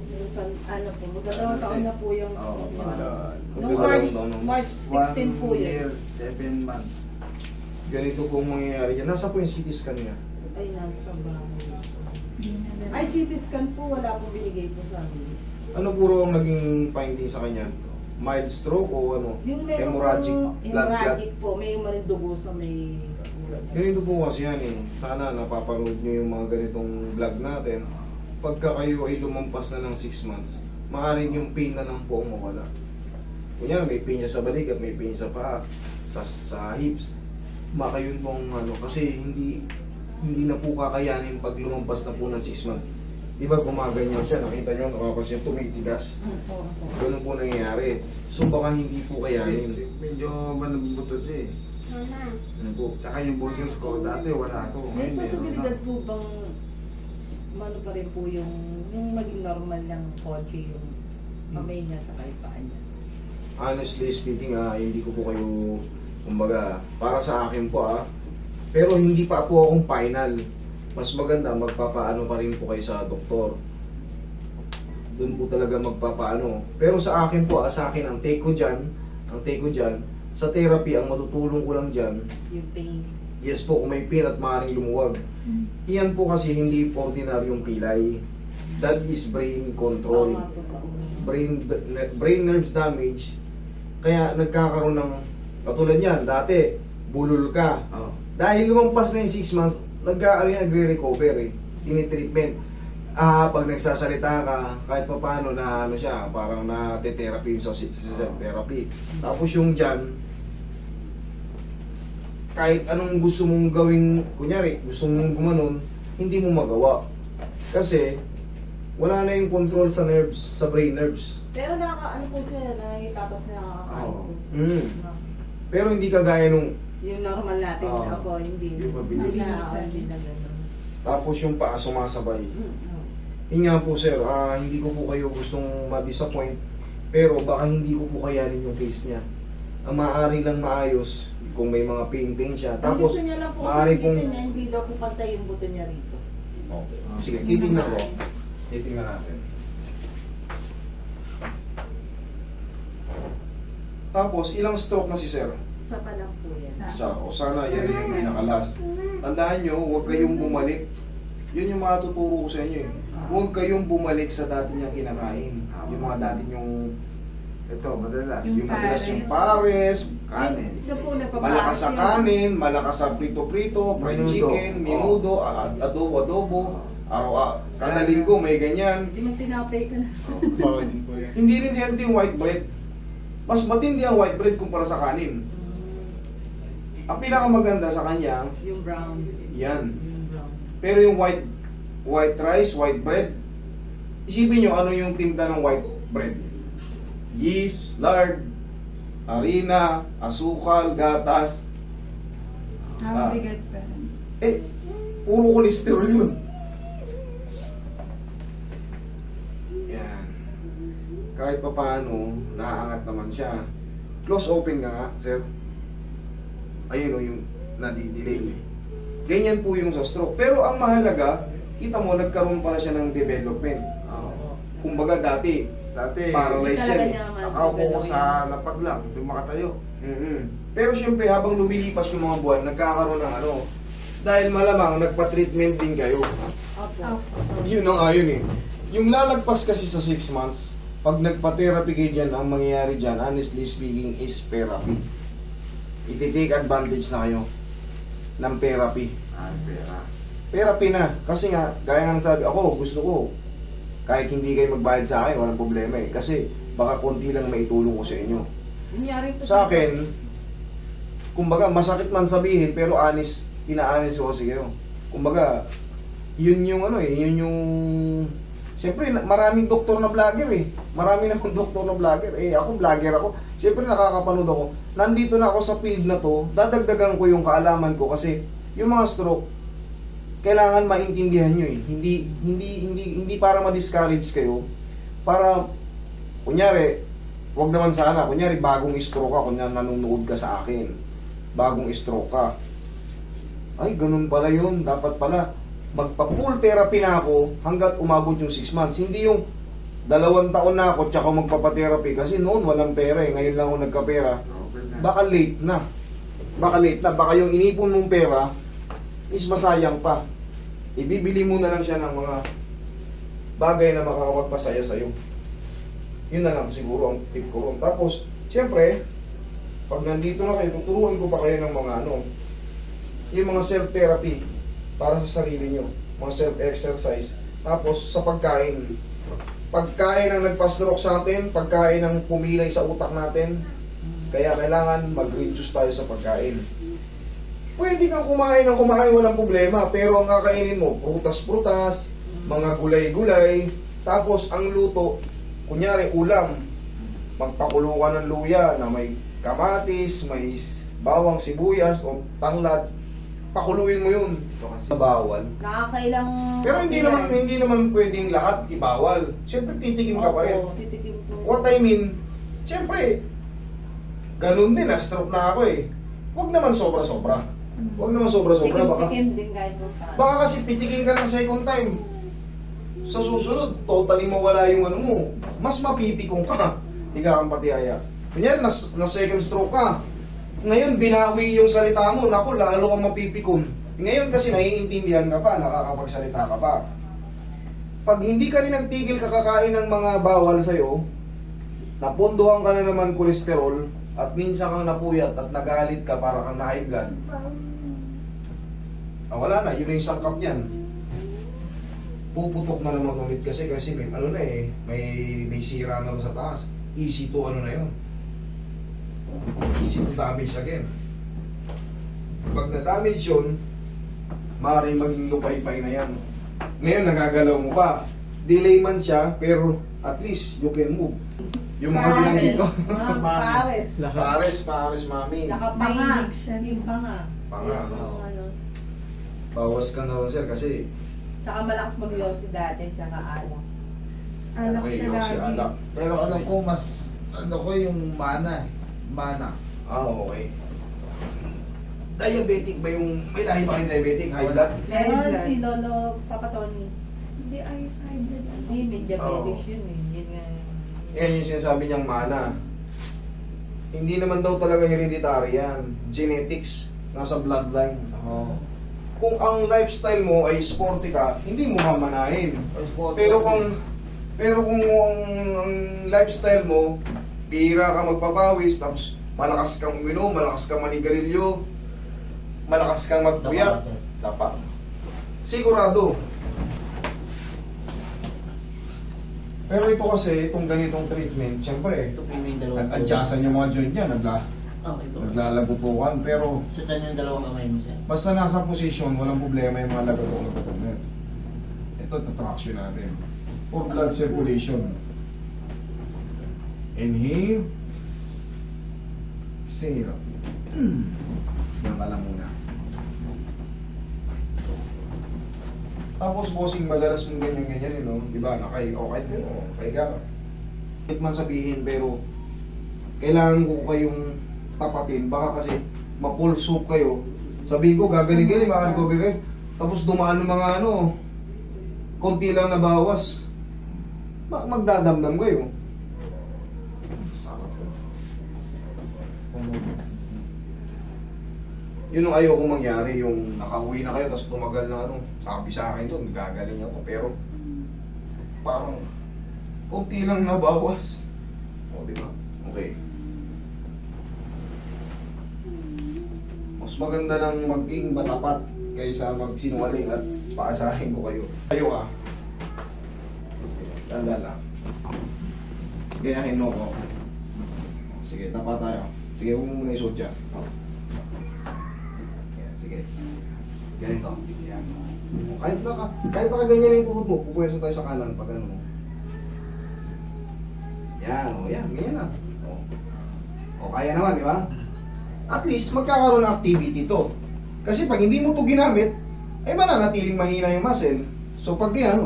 Minsan, ano po, magdadawang taon na po yung Oo, stroke niya. Nung March 16 po 1 yun. year, 7 months. Ganito po ang mangyayari yan. Nasa po yung CT scan niya? Ay, nasa bahay. Ay, CT scan po, wala po binigay po sa amin. Ano puro ang naging finding sa kanya? Mild stroke o ano? Yung meron Hemorrhagic pong blood clot? hemorrhagic po, may manindugo sa may... Ganito po kasi yan eh. Sana napapanood nyo yung mga ganitong vlog natin. Pagka kayo ay lumampas na ng 6 months, maaaring yung pain na lang po ang mawala. Kunya may pain siya sa balik at may pain sa paa, sa hips. Makayon pong ano, kasi hindi na po kakayanin pag lumampas na po ng 6 months. Di ba gumaganyan siya, nakita nyo, nakakas yung tumitigas. Ganun po nangyayari. So baka hindi po kayanin. Medyo manubutot siya eh. Ano po? Tsaka yung boses ko, dati wala to. May Ngayon meron posibilidad na. po bang ano pa rin po yung maging normal ng konti yung kamay niya at yung paa niya? Honestly speaking, hindi ko po kayo, kumbaga, para sa akin po pero hindi pa po akong final. Mas maganda, magpapaano pa rin po kayo sa doktor. Doon po talaga magpapaano. Pero sa akin po, sa akin, ang take ko dyan, sa therapy, ang matutulong ko lang dyan, Yung pain. yes po, kung may pain at maaaring lumuwag. Iyan po kasi hindi ordinaryong pilay. That is brain control. Tama po sa ulo. Brain nerves damage. Kaya nagkakaroon ng, katulad yan, dati, bulol ka. Oo. Dahil lumampas na yung 6 months, nagre-recover eh. Tinitreatment. Pag nagsasalita ka, kahit pa paano na ano siya, parang na-therapy sa therapy. Tapos yung dyan, kahit anong gusto mong gawing, kunyari, gusto mong gumanon, hindi mo magawa. Kasi, wala na yung control sa nerves, sa brain nerves. Pero ano po siya, nakitatas na nakakain Oo. po siya. Mm. Pero hindi kagaya nung, Yung normal natin Oo. ako, hindi. Yung mabilis. Hindi na gano'n. tapos yung paa sumasabay. Yun nga po sir, hindi ko po kayo gustong ma-disappoint, pero baka hindi ko po kayanin yung case niya. Ang maaari lang maayos, kung may mga pain siya. Ang Tapos, gusto niya lang po maaari kasi dito pong... niya, hindi daw po pantay yung buto niya rito. Okay. Sige, titingnan ko. Titingnan natin. Tapos, ilang stroke na si sir? Isa pa lang po yan. Isa. O sana, yan yung pinakalas. Tandaan nyo, huwag kayong bumalik. Yun yung matuturo ko sa inyo eh. Huwag kayong bumalik sa dati niyang kinakain. Yung mga dati niyong, Ito, madalas. yung madalas yung pares, Kanin. Isa po nagpaparas malakas sa yun. kanin, malakas sa prito-prito, fried Menudo. chicken, menudo, adobo-adobo. Kada linggo may ganyan. Hindi man tinapay ko na. Hindi rin healthy yung white bread. Mas matindi ang white bread kumpara sa kanin. Ang pinakamaganda sa kanya, Yung brown. yan. Yung brown. Pero yung white rice, white bread, isipin nyo ano yung timpla ng white bread. Yeast, lard, harina, asukal, gatas. Bigat pa rin. Puro cholesterol yun. Yan. Kahit pa paano, naaangat naman siya. Close open ka nga, sir. Ayun o, yung nadidelay. Ganyan po yung sa stroke. Pero ang mahalaga, kita mo, nagkaroon pala siya ng development. Kumbaga dati, Dati, paralyzed yan eh. nakaupo ko sa lapag lang, hindi makatayo. Pero syempre, habang lumilipas yung mga buwan, nagkakaroon ng ano. Dahil malamang, nagpa-treatment din kayo. Opo. Yun ang ayon eh. Yung lalagpas kasi sa 6 months, pag nagpa-therapy kayo dyan, ang mangyayari dyan, honestly speaking, is therapy. Iti-take advantage na kayo ng therapy. Pera. Therapy na. Kasi nga, gaya nga sabi, ako, gusto ko, kahit hindi kayo magbayad sa akin, walang problema eh. Kasi baka konti lang maitulong ko sa inyo. Nangyari po Sa akin, kumbaga, masakit man sabihin, pero honest, ina-honest ko kasi kayo. Kumbaga, yun yung ano eh, yun yung... Siyempre, maraming doktor na vlogger eh. Marami namang doktor na vlogger. Ako, vlogger ako. Siyempre, nakakapanood ako. Nandito na ako sa field na to, dadagdagan ko yung kaalaman ko kasi yung mga stroke, kailangan maintindihan nyo eh. Hindi para ma-discourage kayo. Para, kunyari, wag naman sana, kunyari, bagong stroke ka, kunyari, nanonood ka sa akin. Bagong stroke ka. Ay, ganun pala yun. Dapat pala, magpa-full therapy na ako hanggat umabot yung 6 months. Hindi yung 2 taon na ako tsaka magpapatherapy kasi noon walang pera eh. Ngayon lang ako nagkapera. Okay na. Baka late na. Baka late na. Baka yung inipon mong pera is masayang pa. Ibibili mo na lang siya ng mga bagay na makakapagpasaya sa'yo. Yun na lang siguro ang tip ko. Tapos, siyempre, pag nandito na kayo, tuturuan ko pa kayo ng mga yung mga self-therapy para sa sarili nyo. Mga self-exercise. Tapos, sa pagkain. Pagkain ang nagpa-stroke sa atin, pagkain ang pumilay sa utak natin. Kaya kailangan mag-reduce tayo sa pagkain. Pwede kang kumain ng kumain, walang problema. Pero ang kakainin mo, prutas-prutas, mga gulay-gulay. Tapos ang luto, kunyari ulam. Magpakulo ka ng luya na may kamatis, may bawang sibuyas o tanglad. Pakuluin mo yun. Bawal. Nakakailang... Pero hindi naman pwedeng lahat ibawal. Siyempre titikim ka pa rin. Oo, titikim ko. What I mean, siyempre, ganun din, na-stroke na ako eh. Huwag naman sobra-sobra. Huwag naman sobra-sobra. Tikim din kahit kung saan. Baka kasi pitikin ka ng second time. Sa susunod, totally mawala yung ano mo. Mas mapipikong ka. Higa kang patiyaya. Ganyan, na second stroke ka. Ngayon, binawi yung salita mo. Naku, lalo kang mapipikon. Ngayon kasi naiintindihan ka pa, nakakapagsalita ka pa. Pag hindi ka rin nagtigil kakakain ng mga bawal sa'yo, napunduhan ka na naman kolesterol, at minsan kang napuyat at nagalit ka para kang na-high blood, wala na, yun na yung sangkap yan. Puputok na naman ulit kasi may ano na eh, may sira na sa taas. Easy to ano na yun. Easy to damage again. Pag na-damage yun, maaaring maging lupay-pay na yan. Ngayon, nagagalaw mo pa. Delay man siya, pero at least you can move. Yung mga binanggit ko. Pares. Pares, mami. Saka panga. Mahilig siya. Yung panga. Panga, Yung no? ano. Bawas ka na rin, sir, kasi Saka malakas mag-yossi dati, tsaka alak. Alak okay, siya yung si lagi. alak. Pero ano ko mas, ano ko yung mana. Mana. Okay. Diabetic ba yung, may lahi pa kayong diabetic? High blood? Meron blood. si Lolo Papa Tony. Hindi ay hybrid. Hindi, may diabetes Oo. yun eh. Yun nga. Yan yung sinasabi niyang mana. Hindi naman daw talaga hereditary yan. Genetics. Nasa bloodline. Kung ang lifestyle mo ay sporty ka, hindi mo mamanahin. Pero kung ang lifestyle mo, bihira ka magpapawis, tapos malakas kang uminom, malakas kang manigarilyo, malakas kang magpuyat, dapat. Sigurado. Pero ito kasi, itong ganitong treatment, siyempre, Ito po yung dalawang adjustan yung mga joint niya, Okay po. naglalagutukan, pero So, dyan yung dalawang kamay mo, sir. basta nasa posisyon, walang problema yung mga lagatok na. Ito, traction natin. For blood circulation. Inhale. Exhale. Yan ka lang muna. Tapos, bossing, madalas mong ganyan-ganyan, no? Diba, okay ka. Kahit man sabihin, pero kailangan ko kayong tapatin. Baka kasi mapulsop kayo. Sabihin ko, gagaling-galing, makakagabi kayo. Tapos dumaan ng mga konti lang na bawas. Magdadamdam kayo. Sarap. Yun ang ayoko mangyari, yung nakauwi na kayo, tapos tumagal na sabi sa akin to, gagaling ako. Pero, parang, konti lang na bawas. O, di ba? Okay. Mas maganda nang maging matapat kaysa magsinungaling at paasahin ko kayo. Kayo ka. Tanda lang. Gayahin mo ko. Sige, tapat tayo. Sige, huwag mo muna isuot dyan. Yan, sige. Ganito. Yan. Kahit nakaganyan yung tuhod mo, pupwersa tayo sa kanan pag ano mo. Yan, ganyan na. O, kaya naman, di ba? At least magkakaroon ng activity to. Kasi pag hindi mo to ginamit, ay mananatiling mahina yung muscle. So pag yan,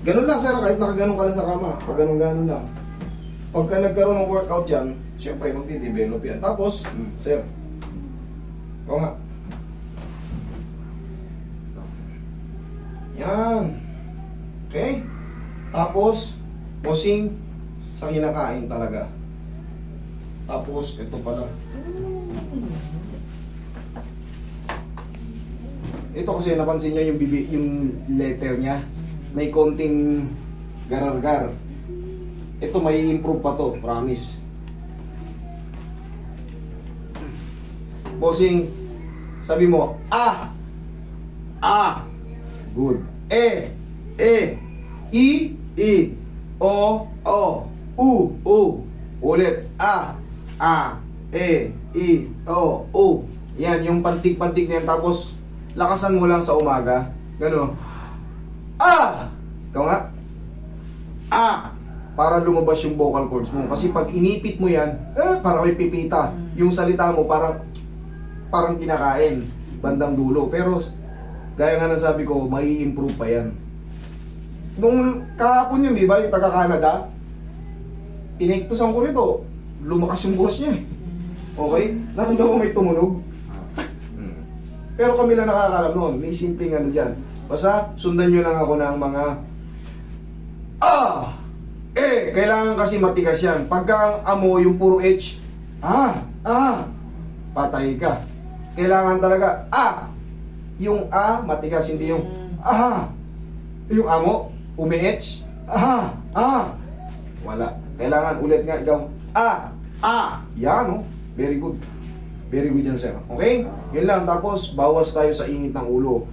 ganun lang sir, kahit nakaganon ka lang sa kama, pag ganun lang. Pagka nagkaroon ng workout yan, syempre magdi-develop yan. Tapos, sir, ikaw nga. Yan. Okay? Tapos, Bossing, sa kinakain talaga. Tapos, ito pala. Ito kasi napansin niya yung yung letter niya. May konting garar-gar. Ito may improve pa to, promise. Bossing, sabi mo, ah! Ah! Good. E, I, O, U. Ulit. A, E, I, O. Yan, yung pantik-pantik na yan. Tapos, lakasan mo lang sa umaga. Gano'n. Ah! Ikaw nga. Ah! Para lumabas yung vocal cords mo. Kasi pag inipit mo yan, para may pipita. Yung salita mo parang kinakain. Bandang dulo. Pero, gaya nga na sabi ko, may improve pa yan. Nung kahapon yun, di ba? Yung taga-Canada, pinektusan ko rito. Lumakas yung bukas niya eh. Okay? Naramdaman mo may tumunog. Pero kami lang nakakalam noon. May simpleng ano dyan. Basta, sundan nyo lang ako ng mga kailangan kasi matigas yan. Pagka ang amo yung puro H, patay ka. Kailangan talaga, yung matigas, hindi yung yung amo, umi-H, wala. Kailangan ulit nga, ikaw, yan, oh. Very good. Very good yan, sir. Okay? Yun lang. Tapos, bawas tayo sa init ng ulo.